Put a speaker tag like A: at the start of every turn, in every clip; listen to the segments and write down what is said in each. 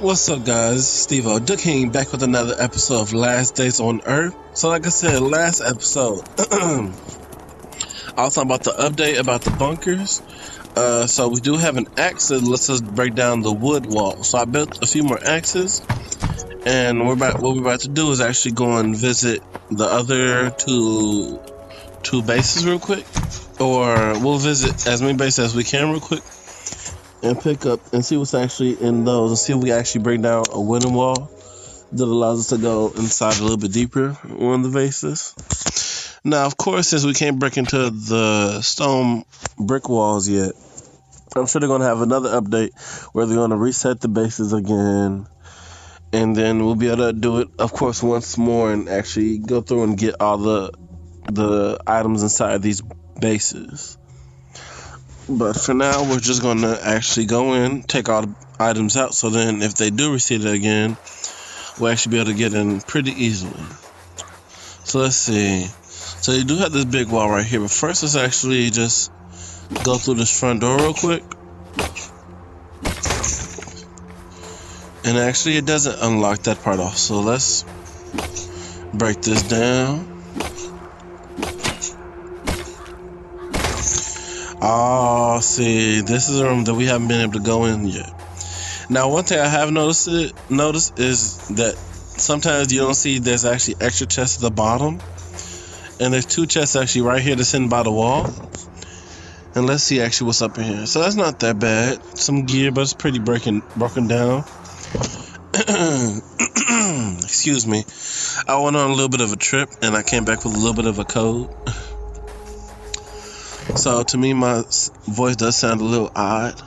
A: What's up, guys? Steve-O, Duck King, back with another episode of Last Days on Earth. So, like I said, last episode, I was talking about the update about the bunkers. So we do have an axe that lets us break down the wood wall. So I built a few more axes, and what we're about to do is actually go and visit the other two bases real quick, or we'll visit as many bases as we can real quick, and pick up and see what's actually in those, and see if we actually break down a wooden wall that allows us to go inside a little bit deeper on the bases. Now, of course, since we can't break into the stone brick walls yet, I'm sure they're going to have another update where they're going to reset the bases again, and then we'll be able to do it, of course, once more and actually go through and get all the items inside these bases. But for now, we're just going to actually go in, take all the items out, so then if they do reset it again, we'll actually be able to get in pretty easily. So let's see. So you do have this big wall right here, but first let's actually just go through this front door real quick. And actually it doesn't unlock that part off, so let's break this down. Oh, see, this is a room that we haven't been able to go in yet. Now, one thing I have noticed is that sometimes you don't see there's actually extra chests at the bottom. And there's two chests actually right here that's sitting by the wall. And let's see actually what's up in here. So that's not that bad. Some gear, but it's pretty broken down. Excuse me. I went on a little bit of a trip and I came back with a little bit of a cold. So to me, my voice does sound a little odd.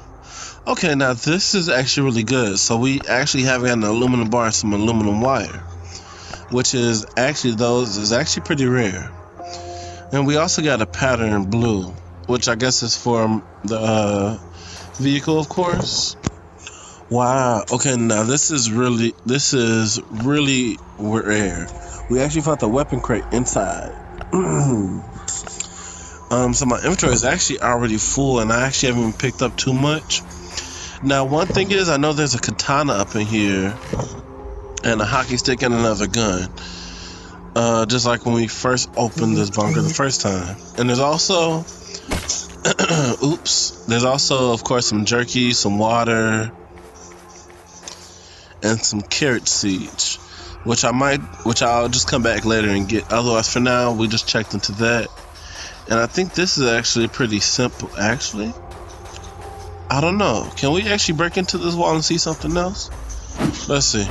A: Okay, now this is actually really good. So we actually have an aluminum bar and some aluminum wire, which is actually pretty rare. And we also got a pattern blue, which I guess is for the vehicle, of course. Wow. Okay, now this is really rare. We actually found the weapon crate inside. So my inventory is actually already full, and I actually haven't picked up too much. Now, one thing is, I know there's a katana up in here, and a hockey stick and another gun. Just like when we first opened this bunker the first time. And there's also, there's also, of course, some jerky, some water, and some carrot seeds, which I'll just come back later and get. Otherwise, for now, we just checked into that. And I think this is actually pretty simple, actually. I don't know. Can we actually break into this wall and see something else? Let's see.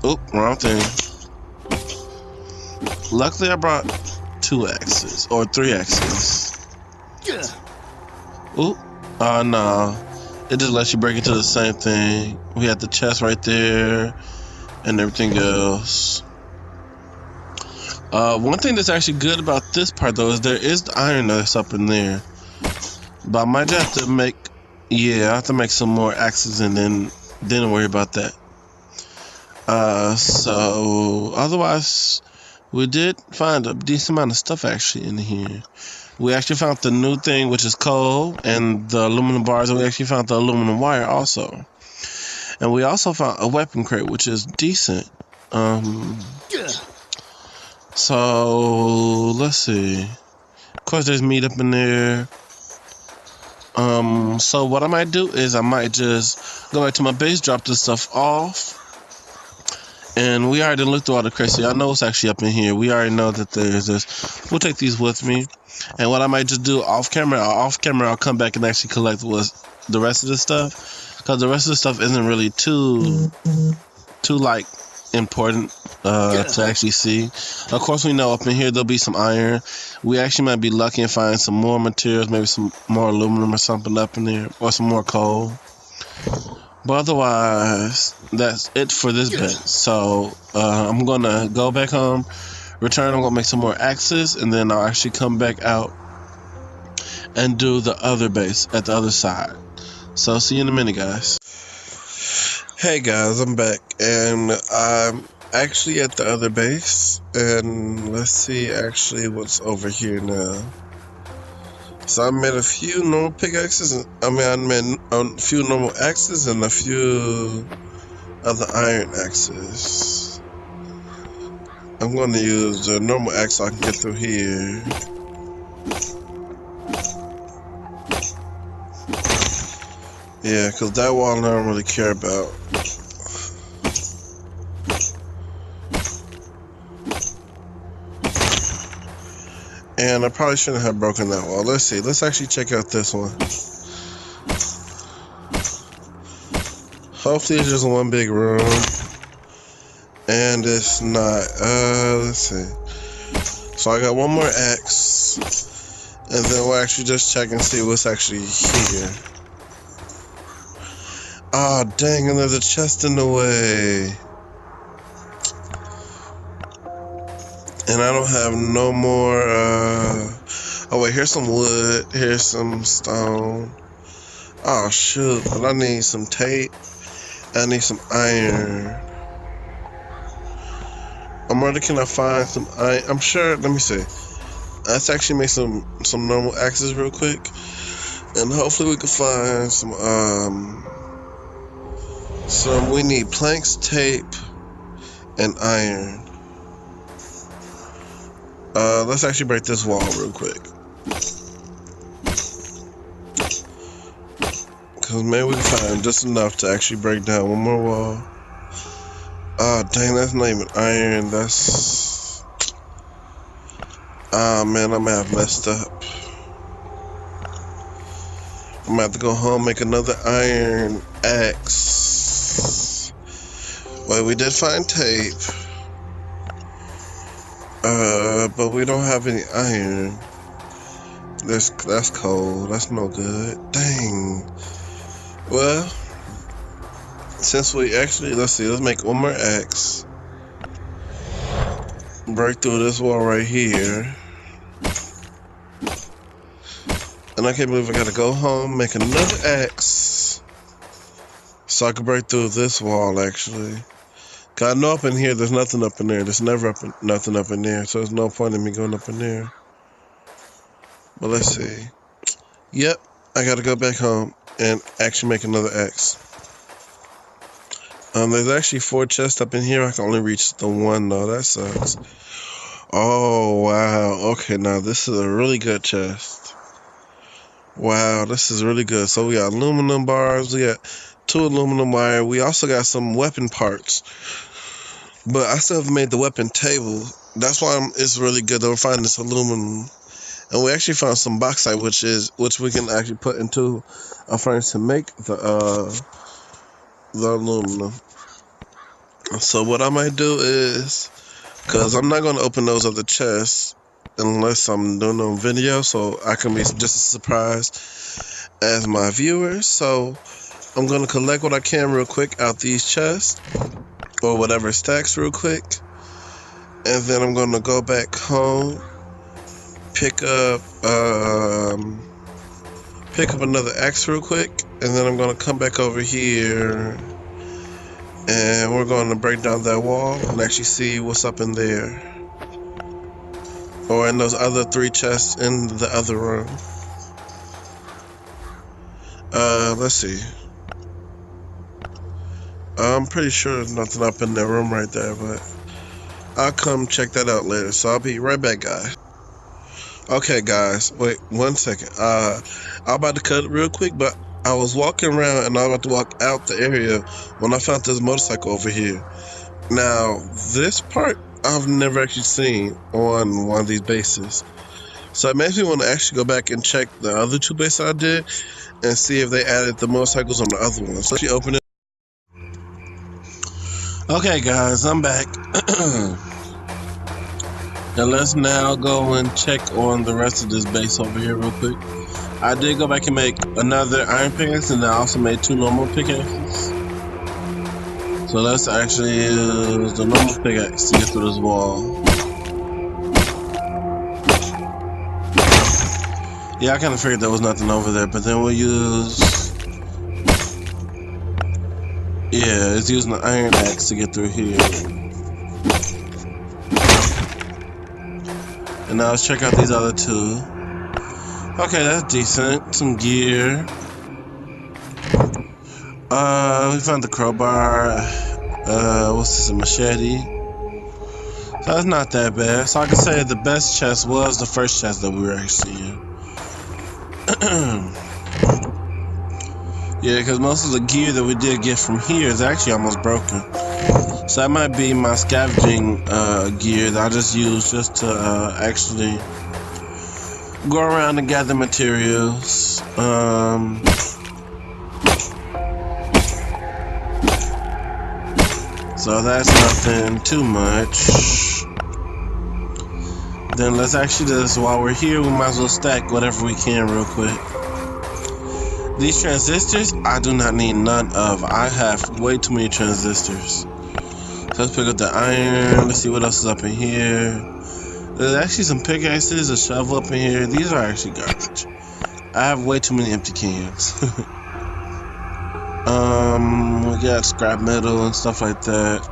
A: Oop, wrong thing. Luckily, I brought 2 axes, or 3 axes. Oop. Oh, no. It just lets you break into the same thing. We had the chest right there, and everything else. One thing that's actually good about this part, though, is there is the iron that's up in there. But I might have to make, I have to make some more axes and then worry about that. So, otherwise, we did find a decent amount of stuff actually in here. We actually found the new thing, which is coal, and the aluminum bars, and we actually found the aluminum wire also. And we also found a weapon crate, which is decent. So, let's see. Of course, there's meat up in there. So what I might do is I might just go back to my base, drop this stuff off. And we already looked through all the crates, so y'all know what's actually up in here. We already know that there's this. We'll take these with me. And what I might just do off camera, I'll come back and actually collect the rest of the stuff. Because the rest of the stuff isn't really too like important to actually see. Of course, we know up in here there'll be some iron. We actually might be lucky and find some more materials, maybe some more aluminum or something up in there, or some more coal. But otherwise, that's it for this bit. So I'm gonna go back home, return. I'm gonna make some more axes, and then I'll actually come back out and do the other base at the other side. So see you in a minute, guys. Hey guys, I'm back, and I'm actually at the other base, and let's see actually what's over here now. So I made a few normal pickaxes. I made a few normal axes and a few of the iron axes. I'm going to use the normal axe so I can get through here. Yeah, because that wall I don't really care about. And I probably shouldn't have broken that wall. Let's see. Let's actually check out this one. Hopefully it's just one big room. And it's not. Let's see. So I got one more axe. And then we'll actually just check and see what's actually here. Oh, dang, and there's a chest in the way. And I don't have no more, oh wait, here's some wood, here's some stone. Oh shoot, but I need some tape, I need some iron. I'm wondering, can I find some iron? I'm sure, let me see. Let's actually make some normal axes real quick. And hopefully we can find we need planks, tape, and iron. Let's actually break this wall real quick. Because maybe we can find just enough to actually break down one more wall. Oh, dang, that's not even iron. That's... Ah, man, I might have messed up. I'm gonna have to go home, make another iron axe. Well, we did find tape. But we don't have any iron. That's cold. That's no good. Dang. Well, since we actually, let's see, let's make one more axe. Break through this wall right here. And I can't believe I gotta go home, make another axe. So I can break through this wall, actually. Cause I know up in here, there's nothing up in there. There's never nothing up in there. So there's no point in me going up in there. But let's see. Yep, I gotta go back home and actually make another axe. There's actually 4 chests up in here. I can only reach the one though. That sucks. Oh, wow. Okay, now this is a really good chest. Wow, this is really good. So we got aluminum bars. We got 2 aluminum wire. We also got some weapon parts. But I still haven't made the weapon table. That's why it's really good that we're finding this aluminum. And we actually found some bauxite, which we can actually put into a furnace to make the aluminum. So what I might do is, because I'm not going to open those other chests unless I'm doing a video, so I can be just as surprised as my viewers. So I'm going to collect what I can real quick out these chests, or whatever stacks real quick. And then I'm going to go back home, pick up another axe real quick, and then I'm going to come back over here. And we're going to break down that wall and actually see what's up in there. Or in those other 3 chests in the other room. Let's see. I'm pretty sure there's nothing up in that room right there, but I'll come check that out later. So I'll be right back, guys. Okay, guys, wait 1 second. I'm about to cut it real quick, but I was walking around and I was about to walk out the area when I found this motorcycle over here. Now, this part I've never actually seen on one of these bases. So it makes me want to actually go back and check the other 2 bases I did and see if they added the motorcycles on the other ones. So actually open it. Okay, guys, I'm back. And let's now go and check on the rest of this base over here real quick. I did go back and make another iron pickaxe, and I also made 2 normal pickaxes. So let's actually use the normal pickaxe to get through this wall. Yeah, I kind of figured there was nothing over there, but then we'll use... Yeah, it's using the iron axe to get through here. And now let's check out these other 2. Okay, that's decent. Some gear. We found the crowbar. What's this, a machete? So that's not that bad. So I can say the best chest was the first chest that we were actually in. Yeah, because most of the gear that we did get from here is actually almost broken. So that might be my scavenging gear that I just use just to actually go around and gather materials. So that's nothing too much. Then let's actually just, while we're here, we might as well stack whatever we can real quick. These transistors, I do not need none of. I have way too many transistors. So let's pick up the iron. Let's see what else is up in here. There's actually some pickaxes, a shovel up in here. These are actually garbage. I have way too many empty cans. We got scrap metal and stuff like that.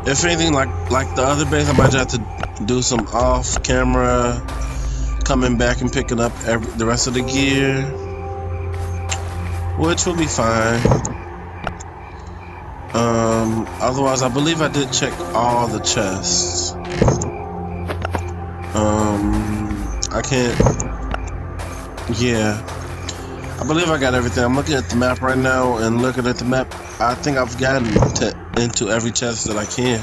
A: If anything, like the other base, I might have to do some off-camera coming back and picking up the rest of the gear, which will be fine. Otherwise, I believe I did check all the chests. I can't. Yeah, I believe I got everything. I'm looking at the map right now, and looking at the map, I think I've gotten into every chest that I can.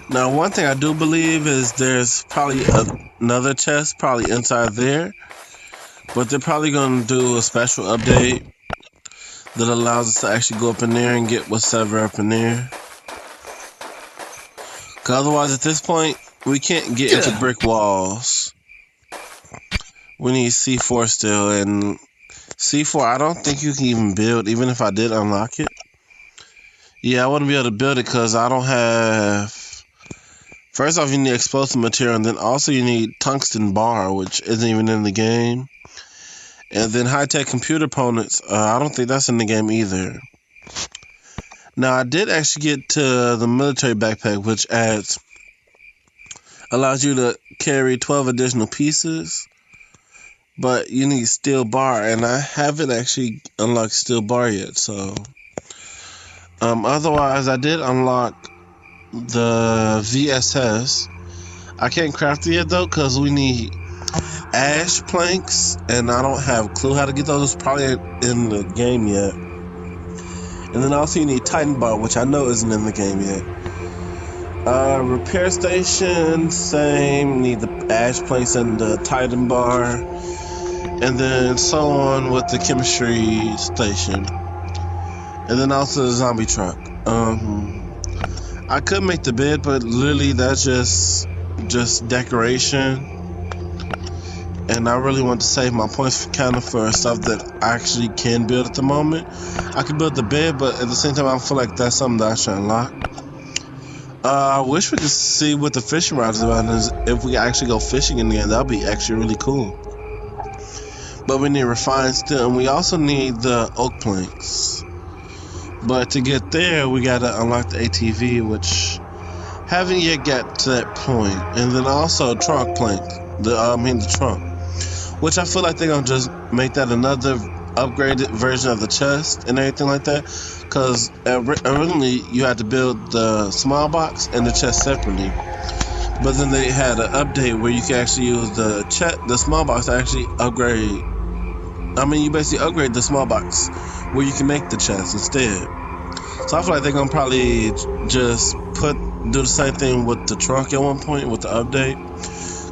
A: Now, one thing I do believe is there's probably another chest probably inside there, but they're probably going to do a special update that allows us to actually go up in there and get whatever up in there. Because otherwise, at this point, we can't get into brick walls. We need C4 still, and C4 I don't think you can even build, even if I did unlock it. Yeah, I wouldn't be able to build it because I don't have... First off, you need explosive material, and then also you need tungsten bar, which isn't even in the game. And then high-tech computer components, I don't think that's in the game either. Now, I did actually get to the military backpack, which allows you to carry 12 additional pieces. But you need steel bar, and I haven't actually unlocked steel bar yet, so... Otherwise, I did unlock the VSS. I can't craft it yet, though, because we need ash planks, and I don't have a clue how to get those. It's probably in the game yet. And then also you need Titan bar, which I know isn't in the game yet. Repair station, same. Need the ash planks and the Titan bar. And then so on with the chemistry station. And then also the zombie truck. I could make the bed, but literally that's just decoration. And I really want to save my points kind of for stuff that I actually can build at the moment. I can build the bed, but at the same time, I feel like that's something that I should unlock. I wish we could see what the fishing rods are about. If we actually go fishing in the end, that would be actually really cool. But we need refined steel, and we also need the oak planks. But to get there, we gotta unlock the ATV, which haven't yet got to that point. And then also trunk plank, the trunk, which I feel like they're gonna just make that another upgraded version of the chest and everything like that. Cause originally you had to build the small box and the chest separately, but then they had an update where you can actually use the small box to actually upgrade. I mean, you basically upgrade the small box where you can make the chest instead. So I feel like they're gonna probably just do the same thing with the trunk at one point with the update.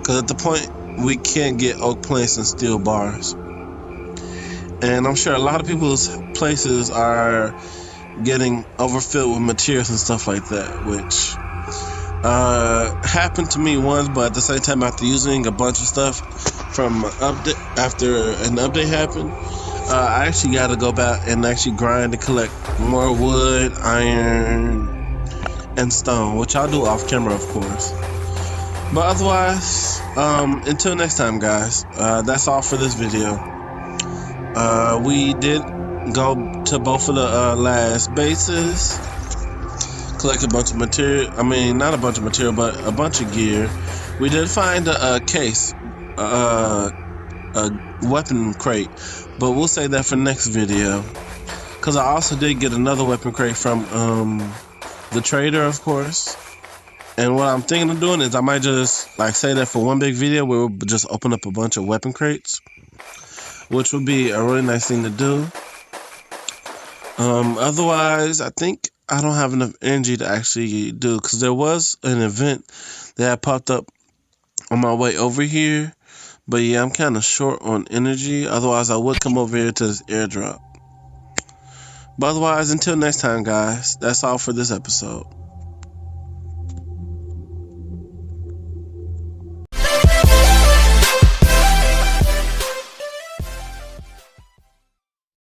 A: Cause at the point we can't get oak planks and steel bars, and I'm sure a lot of people's places are getting overfilled with materials and stuff like that, which happened to me once. But at the same time, after using a bunch of stuff from after an update happened, I actually got to go back and actually grind to collect more wood, iron, and stone, which I'll do off camera, of course. But otherwise, until next time, guys, that's all for this video. We did go to both of the last bases, collect a bunch of material. I mean, not a bunch of material, but a bunch of gear. We did find a case, a weapon crate, but we'll say that for next video. Cause I also did get another weapon crate from the trader, of course. And what I'm thinking of doing is I might just like say that for one big video where we'll just open up a bunch of weapon crates, which would be a really nice thing to do. Otherwise, I think I don't have enough energy to actually do, because there was an event that had popped up on my way over here. But yeah, I'm kind of short on energy. Otherwise, I would come over here to this airdrop. But otherwise, until next time, guys, that's all for this episode.